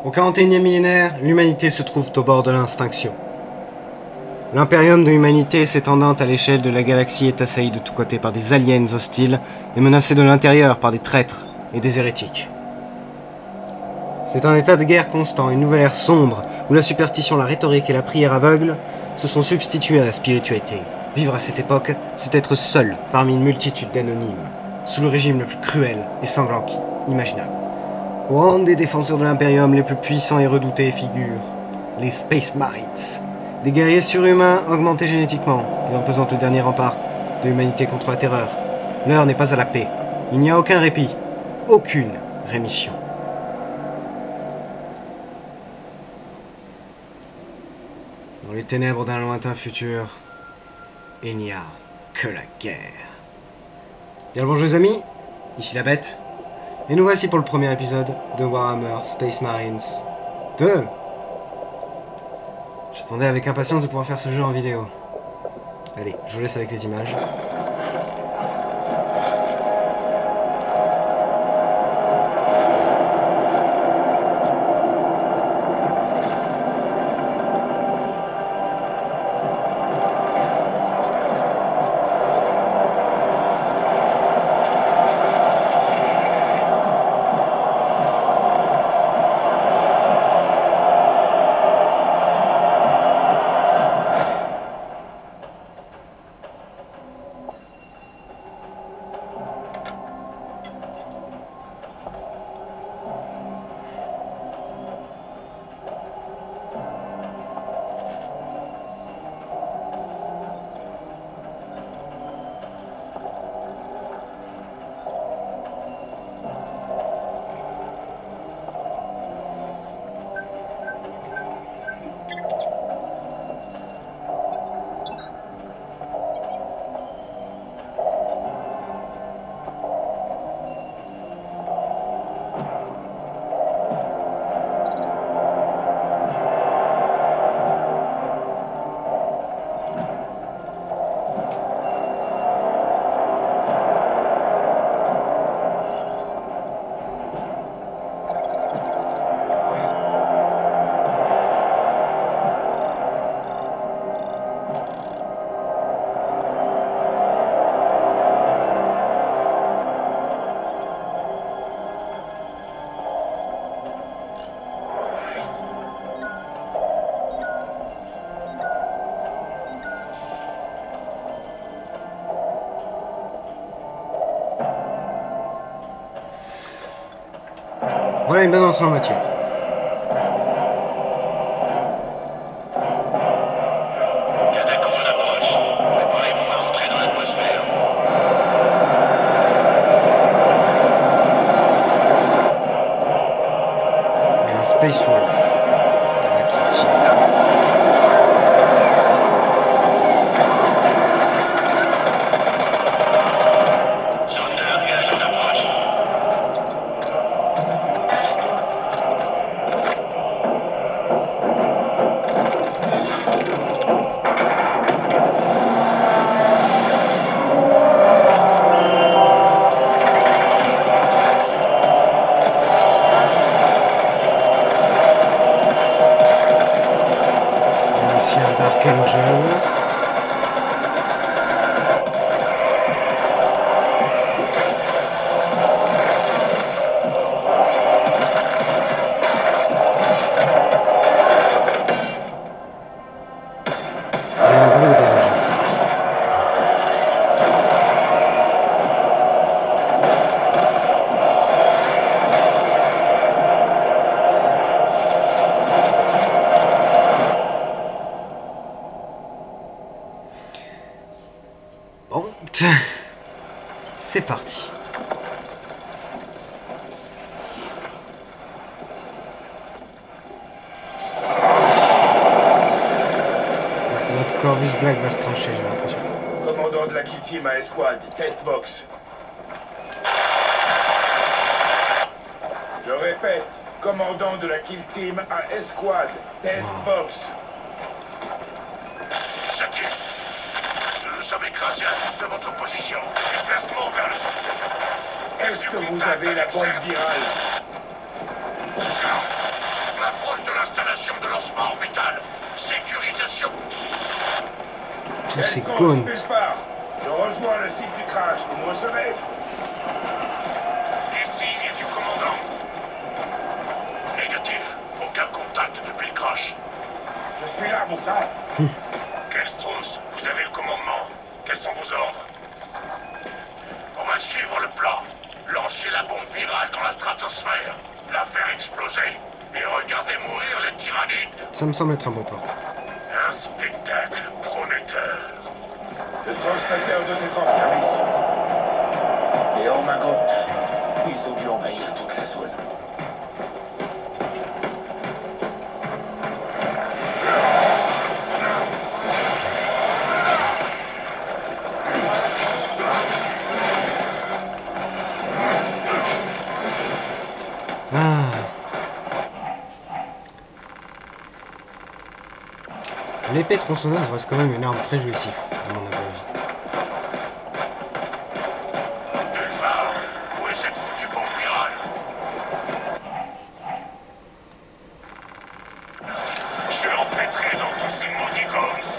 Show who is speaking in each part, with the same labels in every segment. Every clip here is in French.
Speaker 1: Au 41e millénaire, l'humanité se trouve au bord de l'extinction. L'impérium de l'humanité s'étendant à l'échelle de la galaxie est assailli de tous côtés par des aliens hostiles et menacé de l'intérieur par des traîtres et des hérétiques. C'est un état de guerre constant, une nouvelle ère sombre, où la superstition, la rhétorique et la prière aveugle se sont substituées à la spiritualité. Vivre à cette époque, c'est être seul parmi une multitude d'anonymes, sous le régime le plus cruel et sanglant imaginable. Au rang des défenseurs de l'Imperium, les plus puissants et redoutés figurent les Space Marines, des guerriers surhumains augmentés génétiquement, qui représentent le dernier rempart de l'humanité contre la terreur. L'heure n'est pas à la paix. Il n'y a aucun répit, aucune rémission. Dans les ténèbres d'un lointain futur, il n'y a que la guerre. Bien le bonjour les amis, ici la bête, et nous voici pour le premier épisode de Warhammer Space Marines 2. J'attendais avec impatience de pouvoir faire ce jeu en vidéo. Allez, je vous laisse avec les images. Voilà une bonne entrée en matière.
Speaker 2: Catacombe en approche. Préparez-vous à entrer dans l'atmosphère.
Speaker 1: Il y a un Space Wolf. Qui tire.
Speaker 2: Zone de largage en approche.
Speaker 1: Il y a aussi un Dark Angel. Et un Blue Angel. Bon, c'est parti. Ouais, notre Corvus Black va se cracher, j'ai l'impression.
Speaker 3: Commandant de la Kill Team à Esquad, test box. Je répète, commandant de la Kill Team à Esquad, test box.
Speaker 2: Saki, nous nous sommes écrasés à de votre position. Déplacement vers le site.
Speaker 3: Est-ce que vous avez la bombe virale?
Speaker 2: Installation de lancement orbital. Sécurisation.
Speaker 1: Tous ces
Speaker 3: Escort,
Speaker 1: gaunts.
Speaker 3: Spitfire. Je rejoins le site du crash. Vous me recevez?
Speaker 2: Ici, il est du commandant. Négatif. Aucun contact depuis le crash.
Speaker 3: Je suis là pour ça.
Speaker 2: Kelstros, vous avez le commandement. Quels sont vos ordres? On va suivre le plan. Lancer la bombe virale dans la stratosphère. La faire exploser. Et regarder mourir les tyrannides.
Speaker 1: Ça me semble être un bon plan.
Speaker 2: Un spectacle prometteur.
Speaker 3: Le transmetteur doit être en service. Et on m'a compte. Ils ont dû envahir toute la zone.
Speaker 1: L'épée tronçonneuse reste quand même une arme très jouissive, à mon avis.
Speaker 2: Alpha, où est cette foutue bombe virale? Je vais empêtrer dans tous ces maudits goals.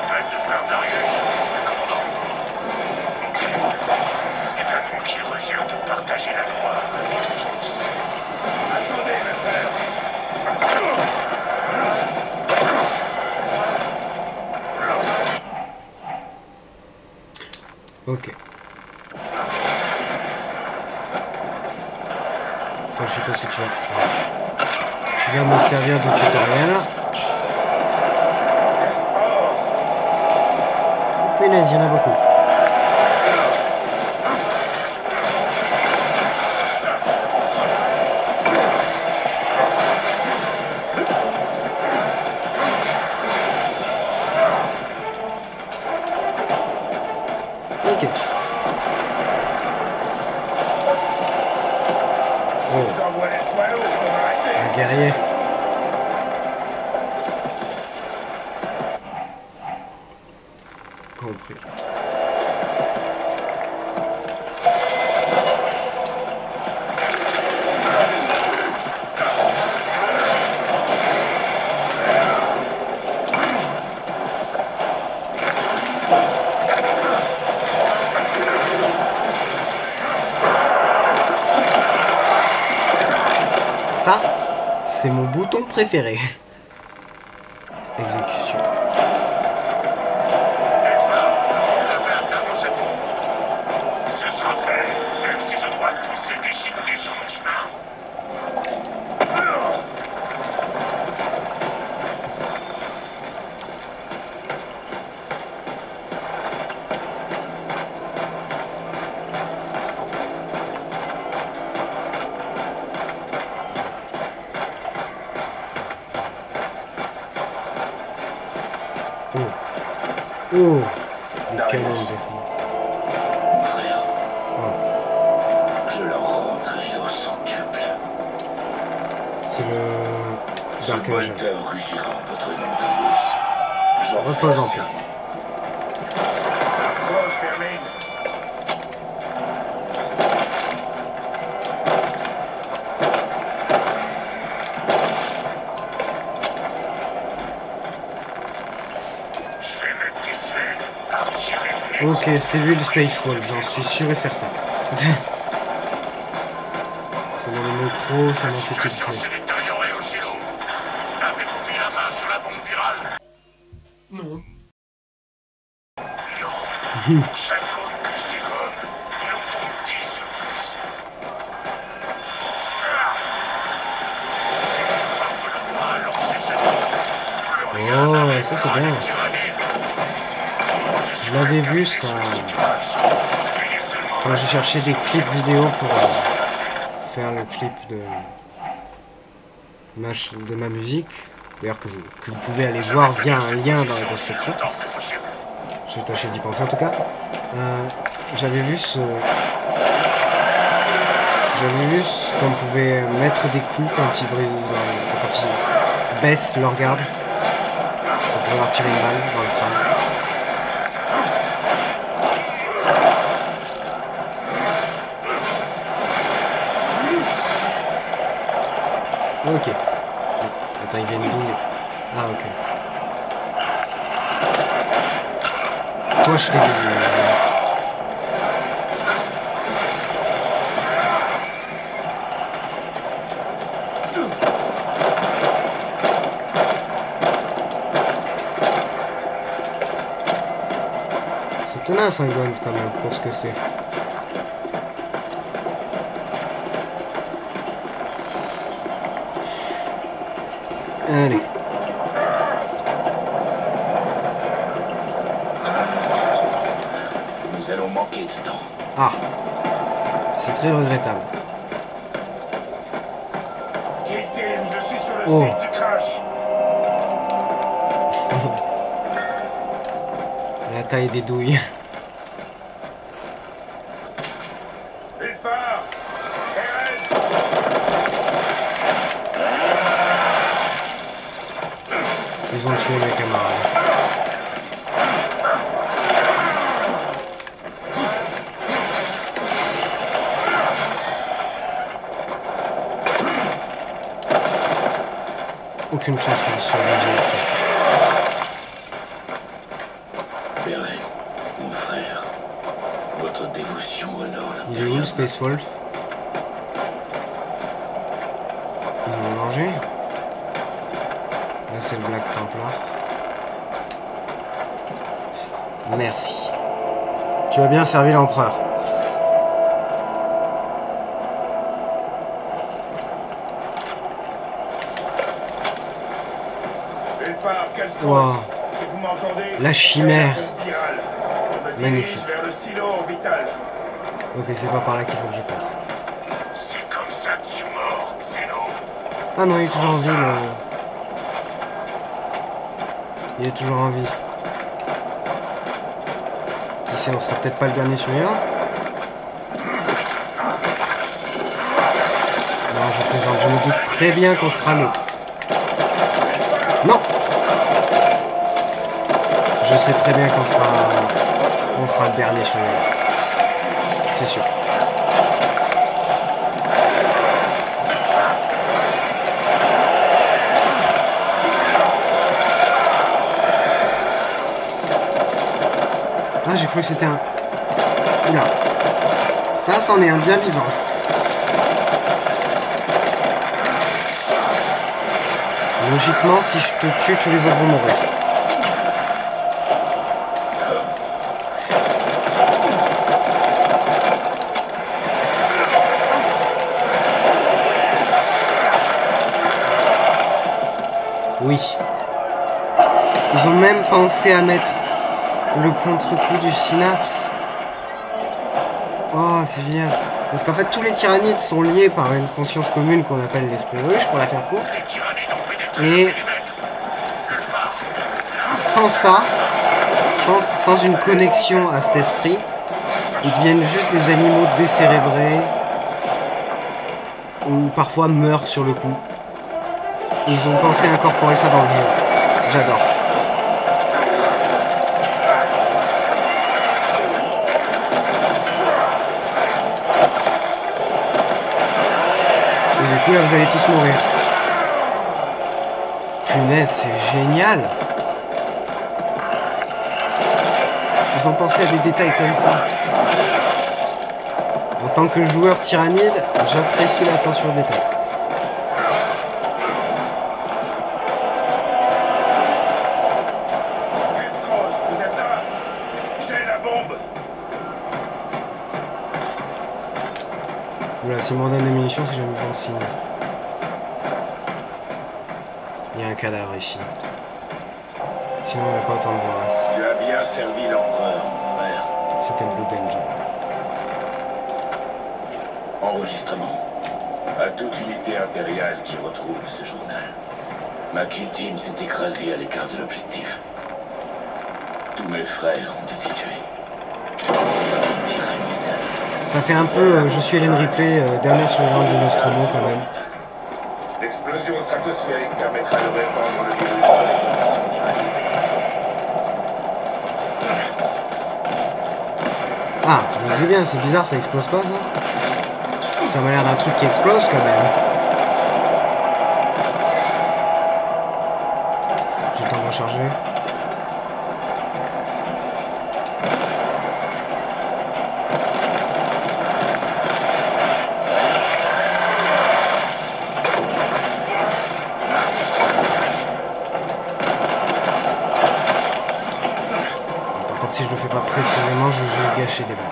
Speaker 2: Nouvelle de frère Darius, commandant. Ok. C'est à nous qu'il revient de partager la gloire avec Kelstros.
Speaker 3: Attendez, mes frères.
Speaker 1: Ok. Toi, je sais pas ce que tu vas. Tu viens de me servir de tutoriel. Punaise, il y en a beaucoup. Ok. Oh,
Speaker 3: Vous envoie les poileaux pour m'arrêter.
Speaker 1: un guerrier. Compris. Ça, c'est mon bouton préféré. Exécution.
Speaker 2: Alpha, vous devez atteindre cette bombe. Ce sera fait, même si je dois tous les déchiqueter sur mon chemin.
Speaker 1: Oh, les canons de défense.
Speaker 3: Mon frère,
Speaker 1: Oh,
Speaker 3: je leur rendrai au centuple.
Speaker 1: c'est le
Speaker 3: Ce
Speaker 1: Dark Angel.
Speaker 3: bolter rugira en votre nom, Darius. J'en fais
Speaker 1: Repose en
Speaker 3: assez.
Speaker 1: paix.
Speaker 3: Approche, Fermine.
Speaker 2: Je vais mettre des semaines à retirer le
Speaker 1: Ok, c'est lui le Spacewall, j'en suis sûr et certain. C'est dans le micro, ça m'a fait
Speaker 2: situation
Speaker 1: tilter.
Speaker 2: s'est détériorée au silo. Avez-vous mis la main sur la bombe virale?
Speaker 4: Non.
Speaker 2: Non. Pour chaque cône que je dégomme, il en tombe 10 de plus. J'ai le droit à lancer cette bombe. Plus rien
Speaker 1: Oh,
Speaker 2: n'arrêtera
Speaker 1: ça, c'est bien.
Speaker 2: les tyrannides.
Speaker 1: Je l'avais vu ça quand j'ai cherché des clips vidéo pour faire le clip de ma musique. D'ailleurs que vous pouvez aller voir via un lien dans la description. Je vais tâcher d'y penser en tout cas. J'avais vu qu'on pouvait mettre des coups quand ils brisent, quand ils baissent leur garde. On pouvait leur tirer une balle dans le crâne. Ok. toi, je t'ai vu. C'est tenace un gun quand même pour ce que c'est. Allez.
Speaker 3: Nous allons manquer de temps.
Speaker 1: Ah. C'est très regrettable.
Speaker 2: Kill Team, je suis sur le
Speaker 1: Oh.
Speaker 2: site du crash.
Speaker 1: La taille des douilles.
Speaker 2: Ulfar, Eren,
Speaker 1: Ils ont tué mes camarades. Aucune chance que vous surviviez après ça.
Speaker 3: Eren, mon frère, votre dévotion honore la
Speaker 1: Il est où le Space Wolf? Ils l'ont mangé? Là c'est le Black Templar. Merci. Tu as bien servi l'empereur.
Speaker 2: Ulfar, Castros,
Speaker 1: Wow.
Speaker 2: si vous m'entendez,
Speaker 1: La chimère.
Speaker 2: spirale. Je me
Speaker 1: Magnifique.
Speaker 2: dirige vers le stylo orbital.
Speaker 1: Ok, c'est pas par là qu'il faut que je passe.
Speaker 2: C'est comme ça que tu mords, Xeno.
Speaker 1: Ah non, il est toujours en vie le... Il est toujours en vie. Qui sait, on sera peut-être pas le dernier survivant. Non, je plaisante, je me doute très bien qu'on sera le... Non! Je sais très bien qu'on sera le dernier survivant. C'est sûr. Ah, j'ai cru que c'était un... Oula. Ça, c'en est un bien vivant. Logiquement, si je te tue, tous les autres vont mourir. Oui. Ils ont même pensé à mettre le contre-coup du synapse. Oh, c'est génial. Parce qu'en fait, tous les tyrannides sont liés par une conscience commune qu'on appelle l'esprit ruche, pour la faire courte.
Speaker 2: Les tyrannides ont pénétré le
Speaker 1: Et
Speaker 2: périmètre.
Speaker 1: sans ça, sans une connexion à cet esprit, ils deviennent juste des animaux décérébrés ou parfois meurent sur le coup. Et ils ont pensé incorporer ça dans le jeu. J'adore. Et du coup, là, vous allez tous mourir. Punaise, c'est génial. Ils ont pensé à des détails comme ça. En tant que joueur tyrannide, j'apprécie l'attention aux détails.
Speaker 2: Castros, vous êtes là? J'ai la bombe.
Speaker 1: Oula, s'il m'en donne des munitions, c'est jamais bon signe. Il y a un cadavre ici. Sinon, on n'a pas autant de voraces.
Speaker 3: Tu as bien servi l'empereur, mon frère.
Speaker 1: C'était le Blue Danger.
Speaker 3: Enregistrement. À toute unité impériale qui retrouve ce journal. Ma kill team s'est écrasée à l'écart de l'objectif. Tous mes frères ont été tués. Tyrannide.
Speaker 1: Ça fait un peu je suis Hélène Ripley, dernière survivante de Nostromo quand même.
Speaker 2: L'explosion stratosphérique permettra de répandre le virus dans les conditions tyranniques.
Speaker 1: Ah, je me disais bien, c'est bizarre, ça explose pas ça? Ça m'a l'air d'un truc qui explose quand même. J'ai le temps de recharger. Quand si je le fais pas précisément, je vais juste gâcher des balles.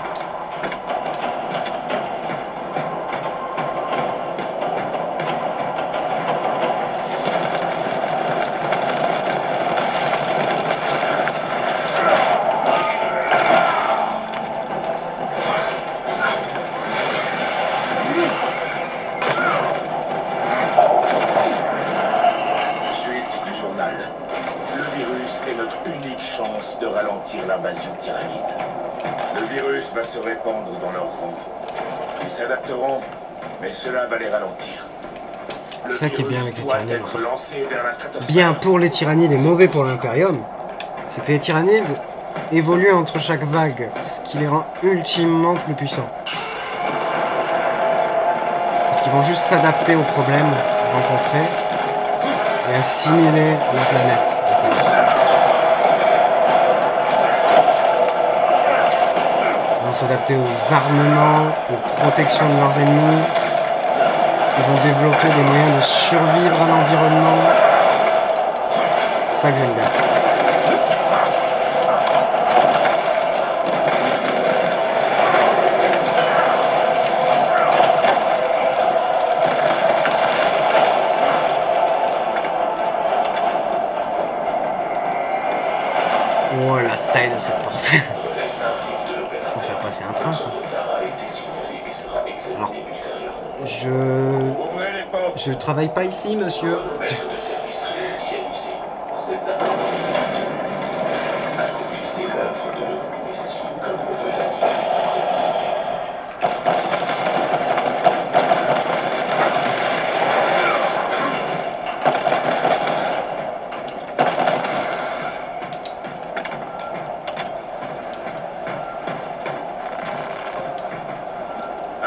Speaker 3: L'invasion tyrannide. Le virus va se répandre dans leurs rangs. Ils s'adapteront, mais cela va les ralentir.
Speaker 1: C'est ça qui est bien avec les tyrannides.
Speaker 3: Enfin.
Speaker 1: Bien pour les tyrannides et mauvais pour l'Imperium, c'est que les tyrannides évoluent entre chaque vague, ce qui les rend ultimement plus puissants. Parce qu'ils vont juste s'adapter aux problèmes rencontrés et assimiler la planète. S'adapter aux armements, aux protections de leurs ennemis. Ils vont développer des moyens de survivre à l'environnement. C'est ça que j'aime bien. Oh la taille de cette porte. C'est pour faire passer un train ça. Alors, je travaille pas ici, monsieur.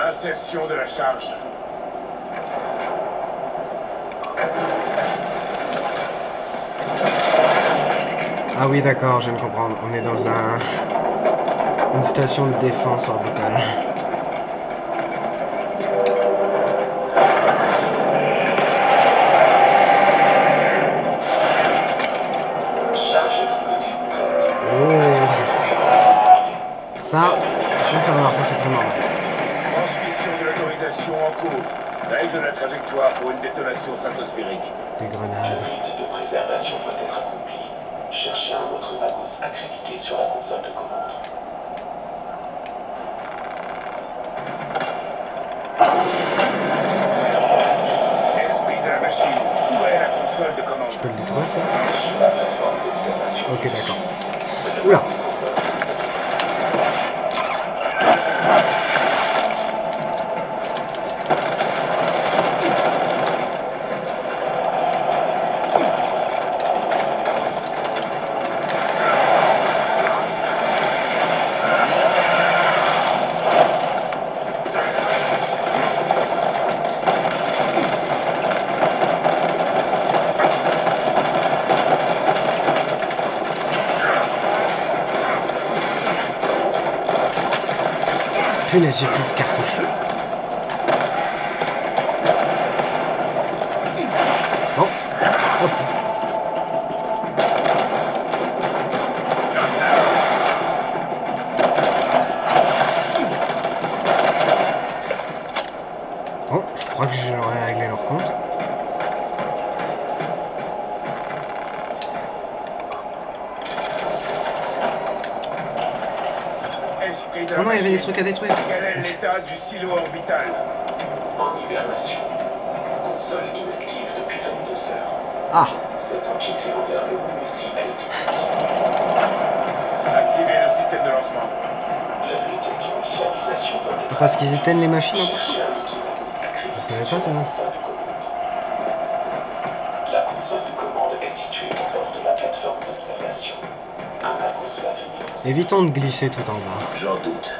Speaker 3: Insertion de la charge.
Speaker 1: Ah oui, d'accord, je viens de comprendre. On est dans une station de défense orbitale. Oh. Ça va marcher, c'est vraiment mal.
Speaker 3: Transmission de l'autorisation en cours. Règle de la trajectoire pour une détonation stratosphérique.
Speaker 1: Des grenades.
Speaker 4: Le rite de préservation doit être accompli. Cherchez un autre Magos accrédité sur la console de commande.
Speaker 3: Esprit de la machine, où est la console de commande?
Speaker 1: Je peux le détruire, ça?
Speaker 4: Sur la plateforme d'observation.
Speaker 1: Ok, d'accord. Oula! Punaise, j'ai plus de cartouches. Bon, hop. Bon, je crois que j'aurais réglé leur compte. Oh non, il y avait des trucs à détruire.
Speaker 3: Quel est l'état du silo orbital?
Speaker 4: En hibernation. Console inactive depuis 22 heures.
Speaker 1: Ah!
Speaker 4: Cette enquête envers le Messie a été facile.
Speaker 3: Activez le système de lancement.
Speaker 4: La vérité d'initialisation doit être...
Speaker 1: Parce qu'ils éteignent les machines en
Speaker 4: Cherchez un autre Magos accrédité
Speaker 1: Je savais pas
Speaker 4: sur
Speaker 1: ça.
Speaker 4: la console de commande. La console de commande est située au bord de la plateforme d'observation. Un Magos va venir vous...
Speaker 1: Évitons de glisser tout en bas.
Speaker 3: J'en doute.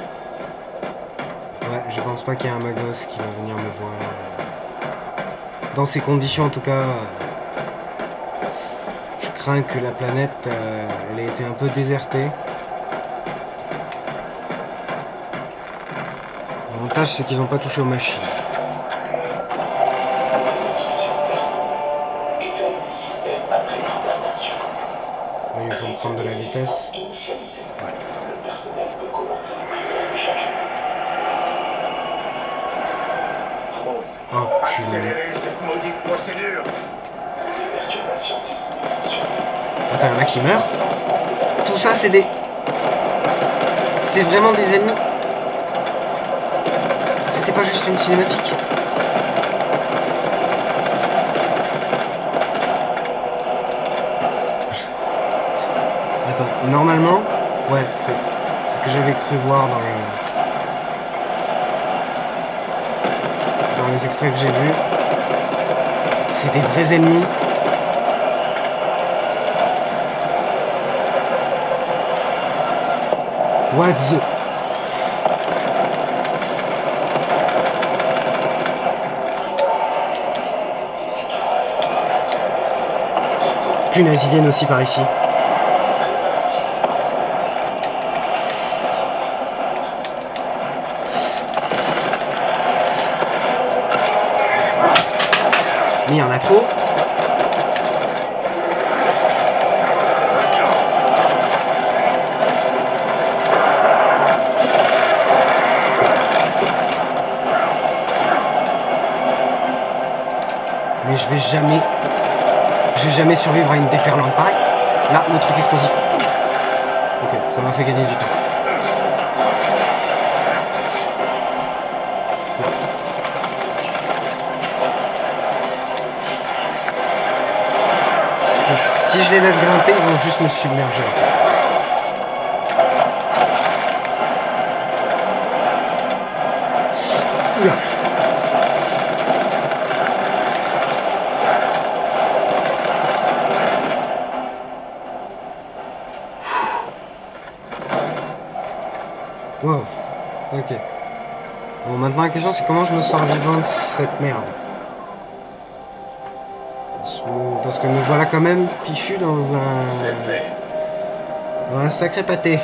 Speaker 1: Ouais, je pense pas qu'il y ait un Magos qui va venir me voir. Dans ces conditions, en tout cas, je crains que la planète elle ait été un peu désertée. L'avantage, c'est qu'ils n'ont pas touché aux machines.
Speaker 4: Bénédiction terminée. Éveil des systèmes après l'hibernation.
Speaker 1: Il faut prendre de la vitesse.
Speaker 4: Initialisée.
Speaker 1: Ouais.
Speaker 4: Le personnel peut commencer les primaires de charge.
Speaker 1: Oh, putain.
Speaker 2: Accélérez cette maudite procédure.
Speaker 4: Des perturbations sismiques sont survenues.
Speaker 1: Attends, y'en a qui meurent. Tout ça, c'est des... C'est vraiment des ennemis. C'était pas juste une cinématique. Attends, normalement... Ouais, c'est ce que j'avais cru voir dans les extraits que j'ai vus. C'est des vrais ennemis. What the... Punaise, ils viennent aussi par ici. Mais il y en a trop. Mais je vais jamais survivre à une déferlante pareille. Là, le truc explosif. Ok, ça m'a fait gagner du temps. Si je les laisse grimper, ils vont juste me submerger. En fait. Oula. Wow. Ok. Bon, maintenant la question c'est comment je me sors vivant de cette merde. Parce que me voilà quand même fichu dans
Speaker 3: C'est fait.
Speaker 1: un sacré pâté.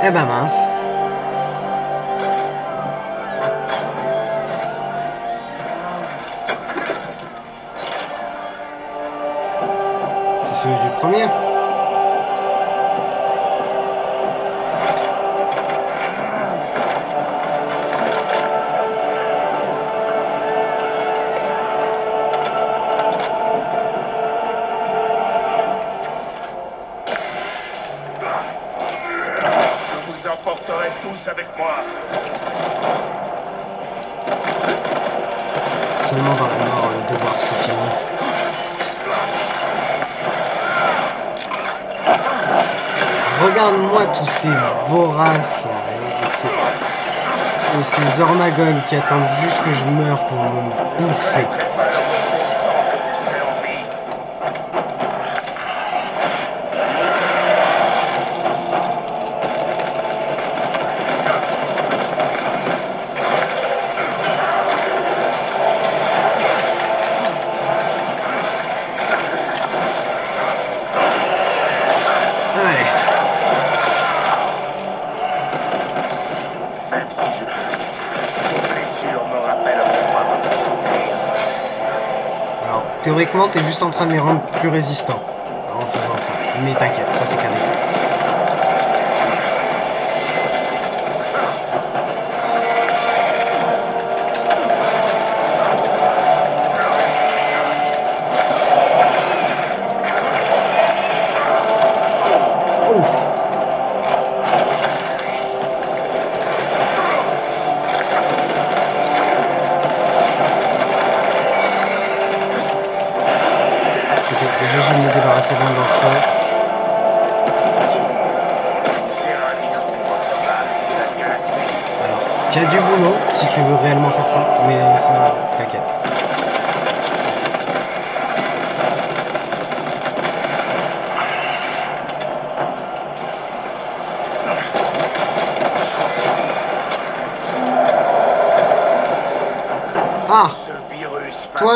Speaker 1: Eh ben mince. C'est celui du premier.
Speaker 2: Je vous emporterai tous avec moi.
Speaker 1: Seulement dans la mort, le devoir se finit. Regarde-moi tous ces voraces là, et ces ormagones qui attendent juste que je meure pour me bouffer. Allez.
Speaker 2: Même si je peux, vos blessures me rappellent votre souvenir.
Speaker 1: Alors, théoriquement, t'es juste en train de les rendre plus résistants en faisant ça. Mais t'inquiète, ça c'est qu'un détail. Déjà, je vais me débarrasser d'un d'entre eux. Alors, tu as du boulot si tu veux réellement faire ça, mais ça, t'inquiète.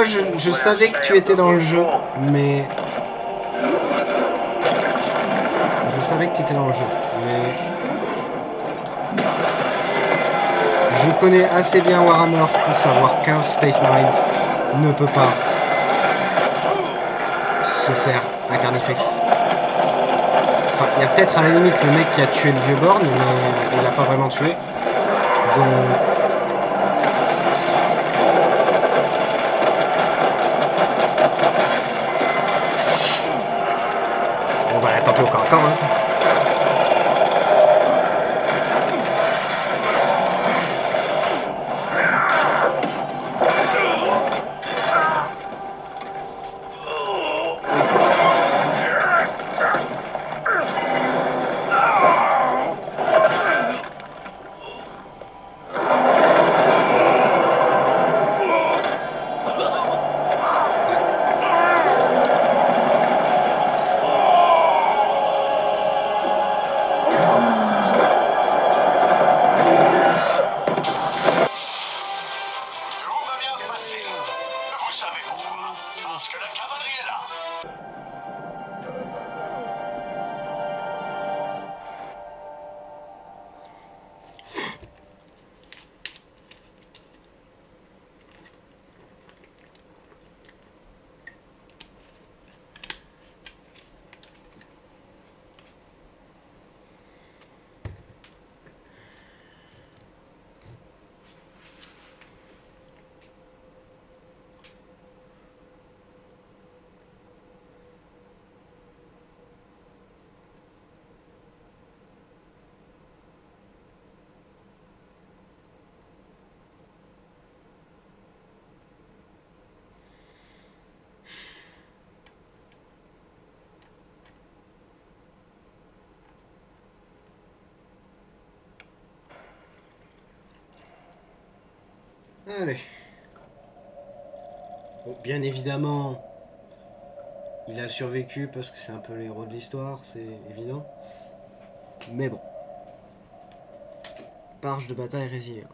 Speaker 1: je savais que tu étais dans le jeu, mais... Je savais que tu étais dans le jeu, mais... Je connais assez bien Warhammer pour savoir qu'un Space Marines ne peut pas se faire un Carnifex. Enfin, il y a peut-être à la limite le mec qui a tué le vieux Born, mais il l'a pas vraiment tué. Donc... On va la tenter au corps à corps, hein. Allez. Bon, bien évidemment, il a survécu parce que c'est un peu le héros de l'histoire, c'est évident. Mais bon. Marge de bataille résiliente.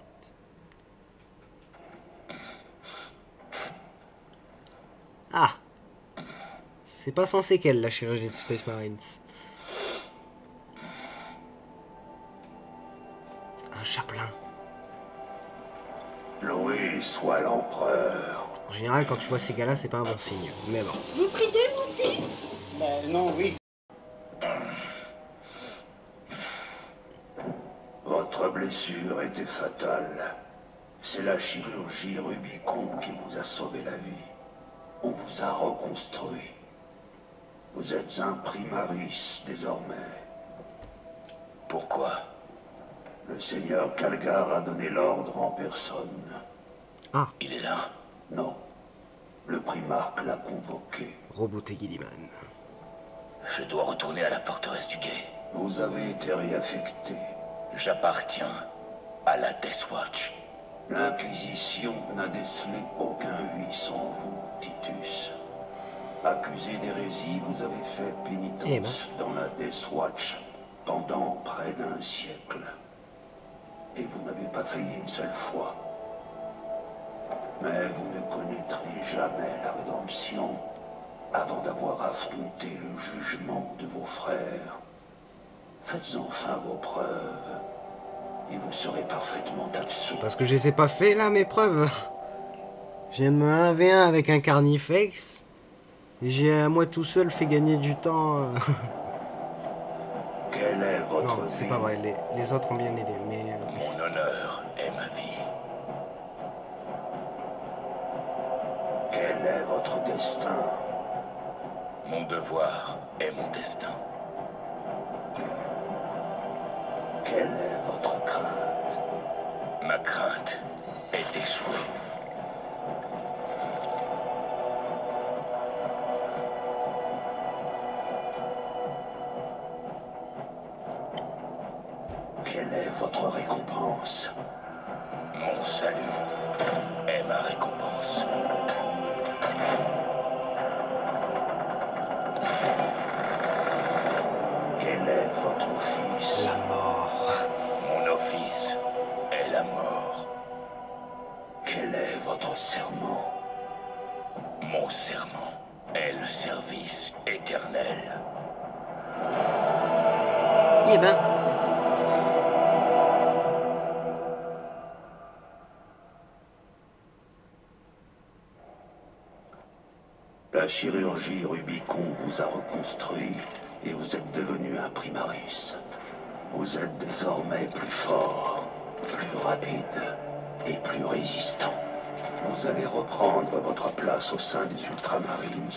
Speaker 1: Ah! C'est pas censé qu'elle, la chirurgie de Space Marines. Un chapelain.
Speaker 3: Loué soit l'empereur.
Speaker 1: En général, quand tu vois ces gars-là, c'est pas un bon signe. Mais bon.
Speaker 5: Vous priez, mon fils?
Speaker 6: Ben non, oui.
Speaker 3: Votre blessure était fatale. C'est la chirurgie Rubicon qui vous a sauvé la vie. On vous a reconstruit. Vous êtes un primaris désormais. Pourquoi? Le seigneur Calgar a donné l'ordre en personne.
Speaker 1: Ah.
Speaker 3: Il est là? Non. Le primarque l'a convoqué.
Speaker 1: Roboté Gilliman.
Speaker 3: Je dois retourner à la forteresse du Guet. Vous avez été réaffecté. J'appartiens à la Death Watch. L'Inquisition n'a décelé aucun vice en vous, Titus. Accusé d'hérésie, vous avez fait pénitence dans la Death Watch pendant près d'un siècle. Et vous n'avez pas failli une seule fois. Mais vous ne connaîtrez jamais la rédemption avant d'avoir affronté le jugement de vos frères. Faites enfin vos preuves, et vous serez parfaitement absous.
Speaker 1: Parce que je les ai pas fait là, mes preuves. J'ai me 1v1 avec un Carnifex. J'ai à moi tout seul fait gagner du temps.
Speaker 3: Quel est votre
Speaker 1: Non, c'est pas vrai, les autres ont bien aidé, mais...
Speaker 3: Mon honneur est ma vie. Quel est votre destin? Mon devoir est mon destin. Quelle est votre crainte? Ma crainte est d'échouer. Quelle est votre récompense? Mon salut est ma récompense. Quel est votre office?
Speaker 1: La mort.
Speaker 3: Mon office est la mort. Quel est votre serment? Mon serment est le service éternel.
Speaker 1: Eh ben...
Speaker 3: La chirurgie Rubicon vous a reconstruit et vous êtes devenu un Primaris. Vous êtes désormais plus fort, plus rapide et plus résistant. Vous allez reprendre votre place au sein des Ultramarines.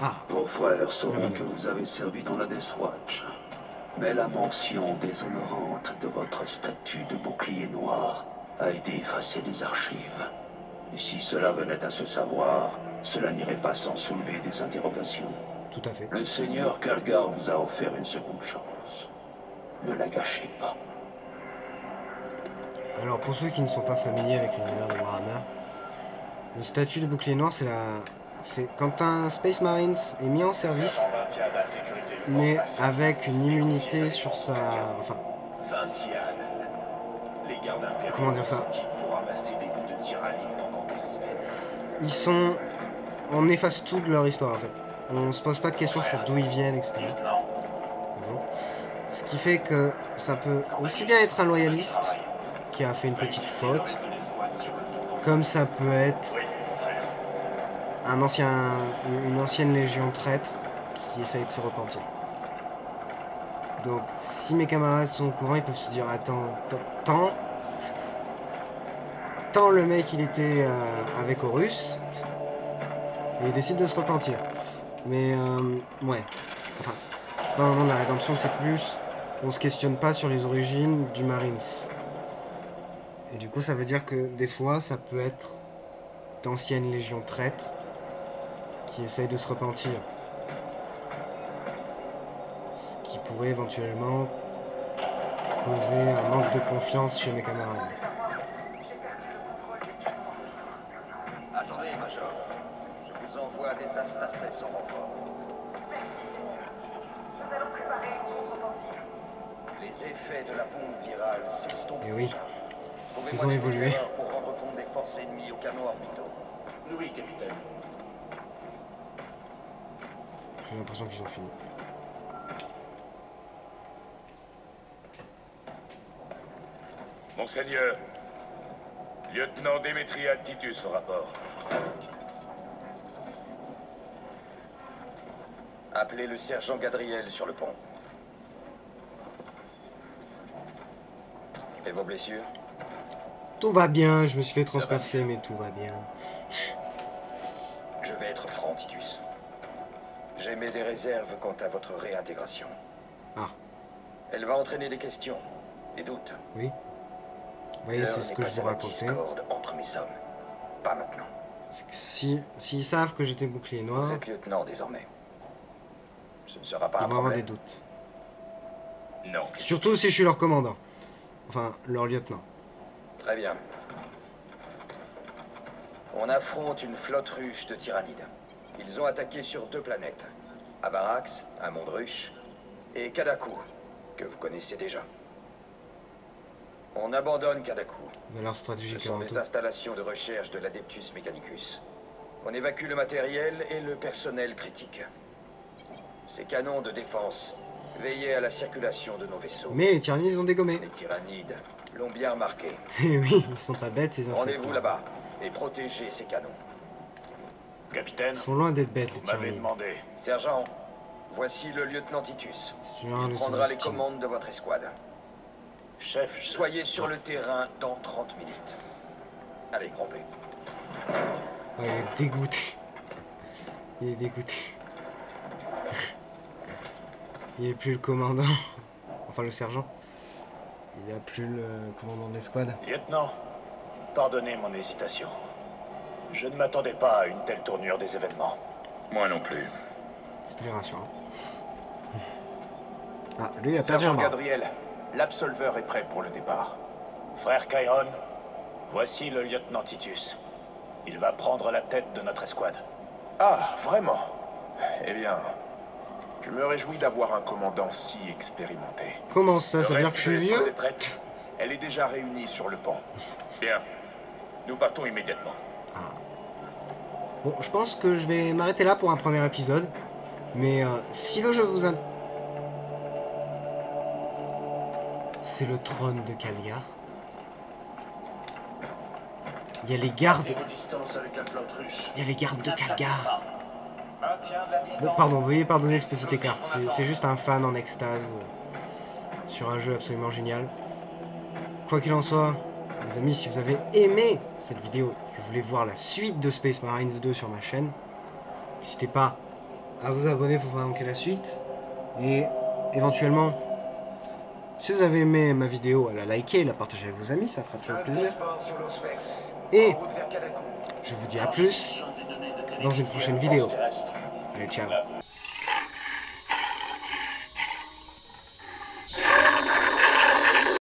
Speaker 1: Ah,
Speaker 3: Vos frères sauront que vous avez servi dans la Death Watch. Mais la mention déshonorante de votre statut de bouclier noir a été effacée des archives. Et si cela venait à se savoir, cela n'irait pas sans soulever des interrogations.
Speaker 1: tout à fait.
Speaker 3: Le seigneur Kalgar vous a offert une seconde chance. Ne la gâchez pas.
Speaker 1: Alors pour ceux qui ne sont pas familiers avec l'univers de Warhammer, le statut de bouclier noir c'est quand un Space Marines est mis en service, mais avec une immunité sur sa... Enfin, comment dire ça? Ils sont... On efface tout de leur histoire en fait. On se pose pas de questions sur d'où ils viennent, etc. Bon. Ce qui fait que ça peut aussi bien être un loyaliste qui a fait une petite faute, comme ça peut être une ancienne légion traître qui essaye de se repentir. Donc si mes camarades sont au courant, ils peuvent se dire attends, le mec il était avec Horus et il décide de se repentir. Mais ouais, enfin, c'est pas vraiment de la rédemption, c'est plus on se questionne pas sur les origines du Marines. Et du coup ça veut dire que des fois ça peut être d'anciennes légions traîtres qui essayent de se repentir. Ce qui pourrait éventuellement causer un manque de confiance chez mes camarades.
Speaker 5: Attendez, Major. Je vous envoie des Astartes en renfort.
Speaker 6: Nous allons préparer une contre-offensive.
Speaker 5: Les effets de la bombe virale s'estompent.
Speaker 1: Et oui,
Speaker 5: déjà. Pouvez-moi
Speaker 1: ils ont
Speaker 5: des
Speaker 1: évolué.
Speaker 5: éclaireurs pour rendre compte des forces ennemies aux canons orbitaux.
Speaker 2: Oui, capitaine.
Speaker 1: J'ai l'impression qu'ils ont fini.
Speaker 2: Monseigneur, lieutenant Démétriade Titus au rapport.
Speaker 5: Appelez le sergent Gadriel sur le pont. Et vos blessures?
Speaker 1: Tout va bien, je me suis fait transpercer, mais tout va bien.
Speaker 5: Je vais être franc, Titus. J'émets des réserves quant à votre réintégration.
Speaker 1: Ah,
Speaker 5: Elle va entraîner des questions, des doutes.
Speaker 1: oui. Vous voyez, c'est ce que je vous racontais.
Speaker 5: Discorde entre mes hommes. Pas maintenant.
Speaker 1: C'est que s'ils savent que j'étais bouclier noir,
Speaker 5: Vous êtes lieutenant désormais. Ce ne sera pas
Speaker 1: ils
Speaker 5: un
Speaker 1: vont avoir des
Speaker 5: problème.
Speaker 1: doutes.
Speaker 2: Non.
Speaker 1: Surtout si je suis leur commandant. Enfin, leur lieutenant.
Speaker 5: Très bien. On affronte une flotte ruche de tyrannides. Ils ont attaqué sur 2 planètes. Avarax, un monde ruche, et Kadaku, que vous connaissez déjà. On abandonne Kadaku.
Speaker 1: Valeur
Speaker 5: Ce
Speaker 1: stratégique
Speaker 5: sont
Speaker 1: avant
Speaker 5: des
Speaker 1: tout.
Speaker 5: installations de recherche de l'Adeptus Mechanicus. On évacue le matériel et le personnel critique. Ces canons de défense veillaient à la circulation de nos vaisseaux.
Speaker 1: Mais les tyrannies, ils ont dégommé.
Speaker 5: Les tyrannides l'ont bien remarqué.
Speaker 1: Et oui, ils sont pas bêtes, ces insectes.
Speaker 5: Rendez-vous là-bas et protégez ces canons.
Speaker 2: Capitaine,
Speaker 1: Ils sont loin d'être bêtes, les
Speaker 2: vous m'avez
Speaker 1: tyrannies.
Speaker 2: demandé.
Speaker 5: Sergent, voici le lieutenant Titus.
Speaker 1: C'est genre
Speaker 5: Il
Speaker 1: le
Speaker 5: prendra les
Speaker 1: sous-estime.
Speaker 5: commandes de votre escouade.
Speaker 2: Chef,
Speaker 5: Soyez sur le terrain dans 30 minutes. Allez, grompez.
Speaker 1: Ah, il est dégoûté. Il est dégoûté. Il est plus le commandant. Enfin, le sergent. Il n'est plus le commandant de l'escouade.
Speaker 2: Lieutenant, pardonnez mon hésitation. Je ne m'attendais pas à une telle tournure des événements. Moi non plus.
Speaker 1: C'est très rassurant. Ah, lui, il a perdu un
Speaker 2: Sergent
Speaker 1: bras.
Speaker 2: Gadriel, l'absolveur est prêt pour le départ. Frère Chiron, voici le lieutenant Titus. Il va prendre la tête de notre escouade.
Speaker 7: Ah, vraiment? Eh bien, je me réjouis d'avoir un commandant si expérimenté.
Speaker 1: Comment ça?
Speaker 2: Le
Speaker 1: Ça veut dire
Speaker 2: reste
Speaker 1: que je
Speaker 2: de
Speaker 1: suis
Speaker 2: l'escouade
Speaker 1: vieux?
Speaker 2: est prête?
Speaker 7: Elle est déjà réunie sur le pont.
Speaker 2: Bien. Nous partons immédiatement.
Speaker 1: Ah. Bon, je pense que je vais m'arrêter là pour un premier épisode. Mais si le jeu vous intéresse... C'est le trône de Calgar. Il y a les gardes. Il y a les gardes de Calgar. Bon, pardon, veuillez pardonner ce petit écart. C'est juste un fan en extase sur un jeu absolument génial. Quoi qu'il en soit, les amis, si vous avez aimé cette vidéo et que vous voulez voir la suite de Space Marines 2 sur ma chaîne, n'hésitez pas à vous abonner pour pas manquer la suite. Et éventuellement, si vous avez aimé ma vidéo, à la liker, la partager avec vos amis, ça fera toujours plaisir. Et je vous dis à plus dans une prochaine vidéo. Allez, ciao.